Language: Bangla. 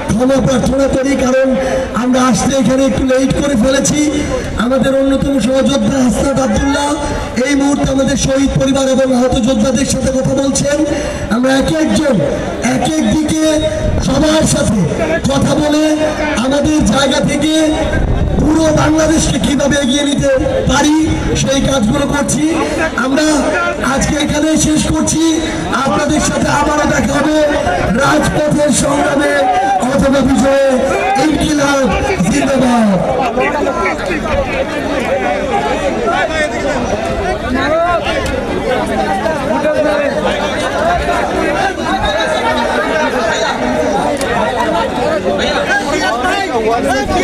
ক্ষমা প্রার্থনা করি, কারণ আমরা আসতে এখানে একটু লেট করে ফেলেছি। আমাদের অন্যতম সহযোদ্ধা হাসনাত আব্দুল্লাহ এই মুহূর্তে আমাদের শহীদ পরিবার এবং আহত যোদ্ধাদের সাথে কথা বলছেন। আমরা এক একজন এক এক দিকে সবার সাথে কথা বলে আমাদের জায়গা থেকে পুরো বাংলাদেশকে কিভাবে এগিয়ে নিতে পারি সেই কাজগুলো করছি। আমরা আজকে এখানে শেষ করছি। আপনাদের সাথে আবারও দেখা হবে রাজপথের সংগ্রামে অথবা বিজয়ে। ইনকিলাব জিন্দাবাদ। Monas.